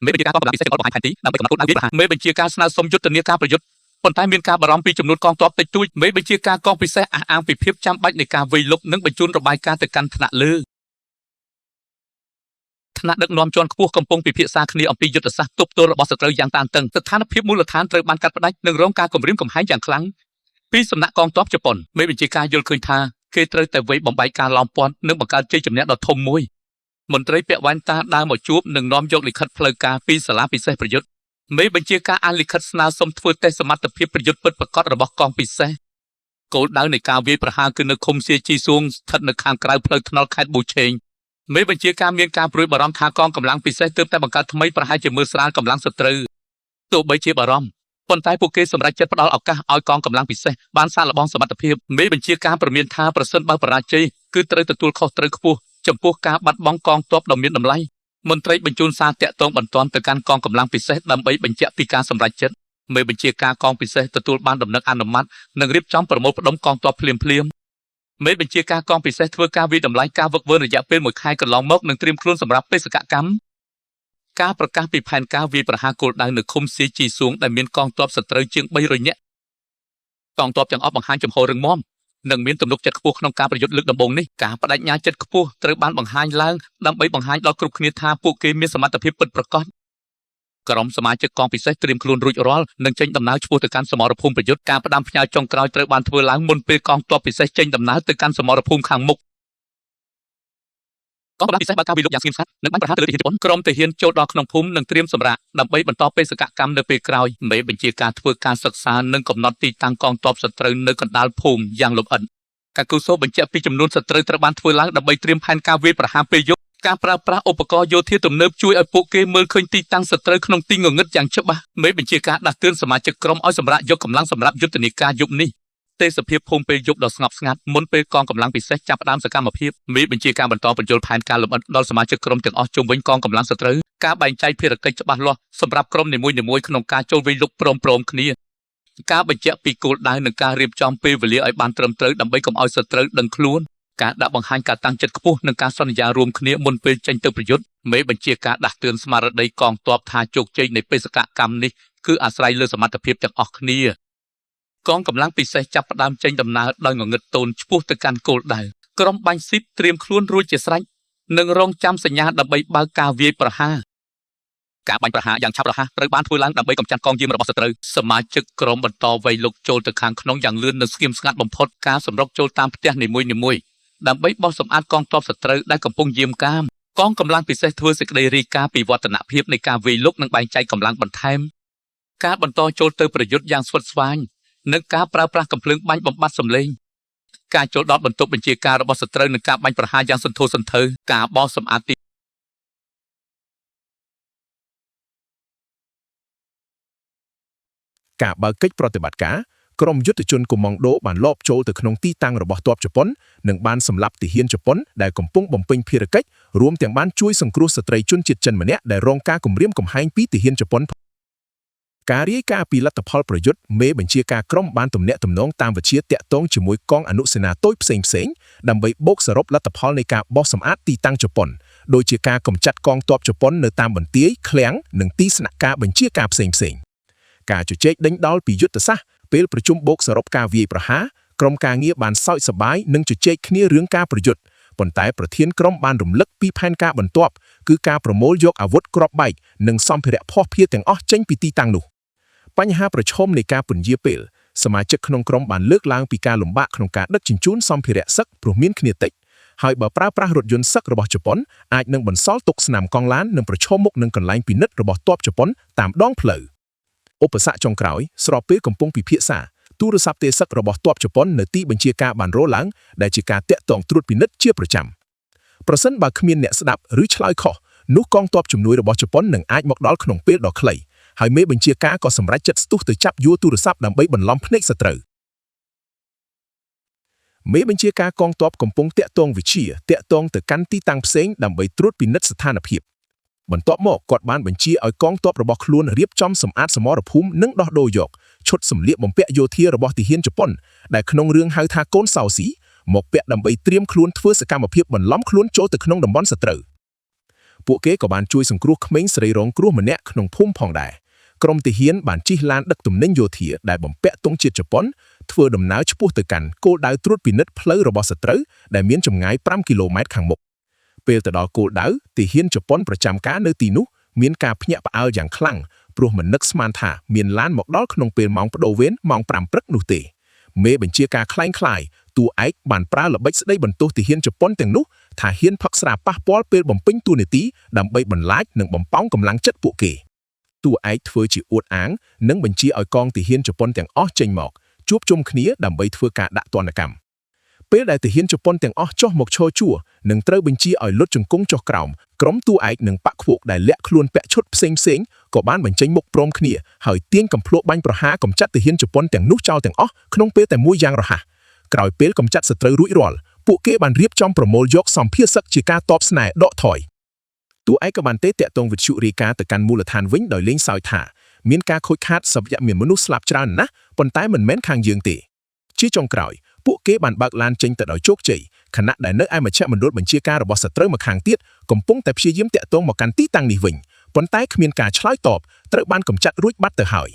មេបញ្ជាការកងកម្លាំងពិសេសទាំងអស់បង្ហាញផែនទីដើម្បីកំណត់គោលដៅវាយប្រហារមេបញ្ជាការស្នើសុំយុទ្ធនាការប្រយុទ្ធប៉ុន្តែមានការបារម្ភពីចំនួនកងទ័ពតិចតួចមេបញ្ជាការកងពិសេសអះអាងពីភាពចាំបាច់នៃការវាយលុកនិងបញ្ជូនរបាយការណ៍ទៅកាន់ថ្នាក់លើថ្នាក់ដឹកនាំជាន់ខ្ពស់កំពុងពិភាក្សាគ្នាអំពីយុទ្ធសាស្ត្រទប់ទល់របស់សត្រូវយ៉ាងតានតឹងស្ថានភាពមូលដ្ឋានត្រូវបានកាត់ផ្តាច់និងរងការគំរាមកំហែងយ៉ាងខ្លាំងពីសំណាក់កងទ័ពជប៉ុនមេបញ្ជាការយល់ឃើញថាគេត្រូវតែវាយបំបែកការឡោមព័ទ្ធនិងបង្កើតជ័យជំនះដ៏ធំមួយមន្ត្រីពាក់វ៉ែនតាដើរមកជួបនិងនាំយកលិខិតផ្លូវការពីសាលាពិសេសប្រយុទ្ធមេបញ្ជាការអានលិខិតស្នើសុំធ្វើតេស្តសមត្ថភាពប្រយុទ្ធពិតប្រាកដរបស់កងពិសេសគោលដៅនៃការវាយប្រហារគឺនៅឃុំសៀជីសួងស្ថិតនៅខាងក្រៅផ្លូវថ្នល់ខេត្តប៊ូឆេងមេបញ្ជាការមានការព្រួយបារម្ភថាកងកម្លាំងពិសេសទើបតែបង្កើតថ្មីប្រហែលជាមើលស្រាលកម្លាំងសត្រូវទោះបីជាបារម្ភប៉ុន្តែពួកគេសម្រេចចិត្តផ្ដល់ឱកាសឲ្យកងកម្លាំងពិសេសបានសាកល្បងសមត្ថភាពមេបញ្ជាការព្រមានថាប្រសិនបើបរាជ័យគឺត្រូវទទួលខុសត្រូវខ្ពស់ចំពោះការបាត់បង់កងទ័ពដ៏មានតម្លៃមន្ត្រីបញ្ជូនសារតាក់ទងបន្ទាន់ទៅកាន់កងកម្លាំងពិសេសដើម្បីបញ្ជាក់ពីការសម្រេចចិត្តមេបញ្ជាការកងពិសេសទទួលបានដំណឹងអនុម័តនិងរៀបចំប្រមូលផ្ដុំកងទ័ពភ្លាមមេបញ្ជាការកងពិសេសធ្វើការវិតម្លៃការវឹកវើរយៈពេល1ខែកន្លងមកនិងត្រៀមខ្លួនសម្រាប់បេសកកម្មការប្រកាសពីផែនការវាយប្រហារគោលដៅនៅឃុំសៀជីសួងដែលមានកងទ័ពសត្រូវជាង300នាក់កងទ័ពទាំងអស់បង្ហាញចំហររឹងមាំនិងមានទំនុកចិត្តខ្ពស់ក្នុងការប្រយុទ្ធលើកដំបូងនេះការបដិញ្ញាចិត្តខ្ពស់ត្រូវបានបង្ហាញឡើងដើម្បីបង្ហាញដល់គ្រប់គ្នាថាពួកគេមានសមត្ថភាពពិតប្រាកដក្រុមសមាជិកកងពិសេសត្រៀមខ្លួនរួចរាល់និងចេញដំណើរឆ្ពោះទៅកាន់សមរភូមិប្រយុទ្ធការផ្ដាំផ្ញើចុងក្រោយត្រូវបានធ្វើឡើងមុនពេលកងទ័ពពិសេសចេញដំណើរទៅកាន់សមរភូមិខាងមុខកងកម្លាំងពិសេសបើកការវិលុកយ៉ាងស្ងៀមស្ងាត់និងបានប្រហារទៅលើទាហានជប៉ុនក្រុមទាហានចូលដល់ក្នុងភូមិនិងត្រៀមសម្រាប់ដើម្បីបន្តបេសកកម្មនៅពេលក្រោយមេបញ្ជាការធ្វើការសិក្សានិងកំណត់ទីតាំងកងទ័ពសត្រូវនៅកណ្ដាលភូមិយ៉ាងលម្អិតកាកូសូបញ្ជាក់ពីចំនួនសត្រូវត្រូវបានធ្វើឡើងដើម្បីត្រៀមផែនការវាយប្រហារពេលយប់ការប្រើប្រាស់ឧបករណ៍យោធាទំនើបជួយឲ្យពួកគេមើលឃើញទីតាំងសត្រូវក្នុងទីងងឹតយ៉ាងច្បាស់មេបញ្ជាការដាស់តឿនសមាជិកក្រុមឲ្យសម្រាប់យកកម្លាំងសម្រាប់យុទ្ធនាការយប់នេះទេសភាពភូមិពេលយប់ដ៏ស្ងប់ស្ងាត់មុនពេលកងកម្លាំងពិសេសចាប់ផ្ដើមសកម្មភាពមេបញ្ជាការបន្តបញ្យល់ផែនការលម្អិតដល់សមាជិកក្រុមទាំងអស់ជុំវិញកងកម្លាំងសត្រូវការបែងចែកភារកិច្ចច្បាស់លាស់សម្រាប់ក្រុមនីមួយៗក្នុងការចូលវាយលុកព្រមគ្នាការបញ្ជាក់ពីគោលដៅនិងការរៀបចំពេលវេលាឲ្យបានត្រឹមត្រូវដើម្បីកុំឲ្យសត្រូវដឹងខ្លួនការដាក់បង្ហាញការតាំងចិត្តខ្ពស់និងការសន្យារួមគ្នាមុនពេលចេញទៅប្រយុទ្ធមេបញ្ជាការដាស់តឿនស្មារតីកងទ័ពថាជោគជ័យនៃបេសកកម្មនេះគឺអាស្រ័យលើសមត្ថភាពទាំងអស់គ្នាកងកម្លាំងពិសេសចាប់ផ្ដើមចេញដំណើរដោយងងឹតតូនឆ្ពោះទៅកាន់គោលដៅក្រុមបាញ់ស៊ីបត្រៀមខ្លួនរួចជាស្រេចនិងរងចាំសញ្ញាដើម្បីបើកការវាយប្រហារការបាញ់ប្រហារយ៉ាងឆាប់រហ័សត្រូវបានធ្វើឡើងដើម្បីកម្ចាត់កងយាមរបស់សត្រូវសមាជិកក្រុមបន្តវាយលុកចូលទៅខាងក្នុងយ៉ាងលឿននិងស្ងៀមស្ងាត់បំផុតការសម្រុកចូលតាមផ្ទះនីមួយៗដើម្បីបោះសម្អាតកងទ័ពសត្រូវដែលកំពុងយាមកាមកងកម្លាំងពិសេសធ្វើសេចក្តីរាយការណ៍ពីវឌ្ឍនភាពនៃការវាយលុកនិងបែងចែកកម្លាំងបន្ថែមការបន្តចូលទៅប្រយុទ្ធយ៉ាងស្វិតស្វាញនិងការប្រើប្រាស់កាំភ្លើងបាញ់បំបត្តិសម្លេងការចូលដល់បន្ទប់បញ្ជាការរបស់សត្រូវនិងការបាញ់ប្រហារយ៉ាងសន្ធោសន្ធៅការបោះសម្អាតទីការបើកកិច្ចប្រតិបត្តិការក្រុមយុទ្ធជនកុម្ម៉ង់ដូបានលបចូលទៅក្នុងទីតាំងរបស់ទ័ពជប៉ុននិងបានសម្លាប់ទាហានជប៉ុនដែលកំពុងបំពេញភារកិច្ចរួមទាំងបានជួយសង្គ្រោះស្ត្រីជនជាតិចិនម្នាក់ដែលរងការគំរាមកំហែងពីទាហានជប៉ុនការរាយការណ៍ពីលទ្ធផលប្រយុទ្ធមេបញ្ជាការក្រុមបានទំនាក់ទំនងតាមវិជាតាក់ទងជាមួយកងអនុសេនាតូចផ្សេងៗដើម្បីបូកសរុបលទ្ធផលនៃការបោះសម្អាតទីតាំងជប៉ុនដូចជាការកម្ចាត់កងទ័ពជប៉ុននៅតាមបន្ទាយឃ្លាំងនិងទីស្នាក់ការបញ្ជាការផ្សេងៗការជជែកដេញដោលពីយុទ្ធសាស្ត្រពេលប្រជុំបូកសរុបការវាយប្រហារក្រុមការងារបានសើចសប្បាយនិងជជែកគ្នារឿងការប្រយុទ្ធប៉ុន្តែប្រធានក្រុមបានរំលឹកពីផែនការបន្ទាប់គឺការប្រមូលយកអាវុធគ្រាប់បែកនិងសម្ភារៈភស្តុភារទាំងអស់ចេញពីទីតាំងនោះបញ្ហាប្រឈមនៃការពន្យាពេលសមាជិកក្នុងក្រុមបានលើកឡើងពីការលំបាកក្នុងការដឹកជញ្ជូនសម្ភារៈសឹកព្រោះមានគ្នាតិចហើយបើប្រើប្រាស់រថយន្តសឹករបស់ជប៉ុនអាចនឹងបន្សល់ទុកស្នាមកង់ឡាននិងប្រឈមមុខនឹងកន្លែងពិនិត្យរបស់ទ័ពជប៉ុនតាមដងផ្លូវឧបសគ្គចុងក្រោយស្របពេលកំពុងពិភាក្សាទូរស័ព្ទទេសឹករបស់ទ័ពជប៉ុននៅទីបញ្ជាការបានរលឡើងដែលជាការតាក់ទងត្រួតពិនិត្យជាប្រចាំប្រសិនបើគ្មានអ្នកស្ដាប់ឬឆ្លើយខុសនោះកងទ័ពជំនួយរបស់ជប៉ុននឹងអាចមកដល់ក្នុងពេលដ៏ខ្លីហើយមេបញ្ជាការក៏សម្រេចចិត្តស្ទុះទៅចាប់យួរទូរស័ព្ទដើម្បីបន្លំភ្នែកសត្រូវមេបញ្ជាការកងទ័ពកំពុងតាក់ទងវិជាតាក់ទងទៅកាន់ទីតាំងផ្សេងដើម្បីត្រួតពិនិត្យស្ថានភាពបន្ទាប់មកគាត់បានបញ្ជាឲ្យកងទ័ពរបស់ខ្លួនរៀបចំសម្អាតសមរភូមិនិងដោះដូរយកឈុតសម្លៀកបំពាក់យោធារបស់ទាហានជប៉ុនដែលក្នុងរឿងហៅថាកូនសោស៊ីមកពាក់ដើម្បីត្រៀមខ្លួនធ្វើសកម្មភាពបន្លំខ្លួនចូលទៅក្នុងតំបន់សត្រូវ ពួកគេក៏បានជួយសង្គ្រោះក្មេងស្រីរងគ្រោះម្នាក់ក្នុងភូមិផងដែរក្រុមទាហានបានជិះឡានដឹកទំនិញយោធាដែលបំពាក់ទង់ជាតិជប៉ុនធ្វើដំណើរឆ្ពោះទៅកាន់គោលដៅត្រួតពិនិត្យផ្លូវរបស់សត្រូវដែលមានចម្ងាយ5គីឡូម៉ែត្រខាងមុខពេលទៅដល់គោលដៅទាហានជប៉ុនប្រចាំការនៅទីនោះមានការភ្ញាក់ផ្អើលយ៉ាងខ្លាំងព្រោះមិននឹកស្មានថាមានឡានមកដល់ក្នុងពេលម៉ោងប្តូរវេនម៉ោង5ព្រឹកនោះទេមេបញ្ជាការខ្លាំងតួឯកបានប្រើល្បិចស្ដីបន្ទោសទាហានជប៉ុនទាំងនោះថាហ៊ានផឹកស្រាប៉ះពាល់ពេលបំពេញតួនាទីដើម្បីបន្លាចនិងបំប៉ោងកម្លាំងចិត្តពួកគេតួឯកធ្វើជាអួតអាងនិងបញ្ជាឲ្យកងទាហានជប៉ុនទាំងអស់ចេញមកជួបជុំគ្នាដើម្បីធ្វើការដាក់ទណ្ឌកម្មពេលដែលទាហានជប៉ុនទាំងអស់ចុះមកឈរជួរនិងត្រូវបញ្ជាឲ្យលុតជង្គង់ចុះក្រោមក្រុមតួឯកនិងបកខ្វក់ដែលលាក់ខ្លួនពាក់ឈុតផ្សេងក៏បានបញ្ចេញមុខព្រមគ្នាហើយទាញកំភ្លក់បាញ់ប្រហារកំចាត់ទាហានជប៉ុនទាំងនោះចោលទាំងអស់ក្នុងពេលតែមួយយ៉ាងរហ័សក្រោយពេលកំចាត់សត្រូវរួចរាល់ពួកគេបានរៀបចំប្រមូលយកសម្ភារសឹកជាការតបស្នើដកថយតួឯកបានតាក់ទងវិទ្យុរាយការណ៍ទៅកាន់មូលដ្ឋានវិញដោយលេងសើចថាមានការខូចខាតសព្វមានមនុស្សស្លាប់ច្រើនណាស់ប៉ុន្តែមិនមែនខាងយើងទេជាចុងក្រោយពួកគេបានបើកឡានចេញទៅដោយជោគជ័យខណៈដែលនៅឯមជ្ឈមណ្ឌលបញ្ជាការរបស់សត្រូវម្ខាងទៀតកំពុងតែព្យាយាមតាក់ទងមកកាន់ទីតាំងនេះវិញប៉ុន្តែគ្មានការឆ្លើយតបត្រូវបានកំចាត់រួចបាត់ទៅហើយ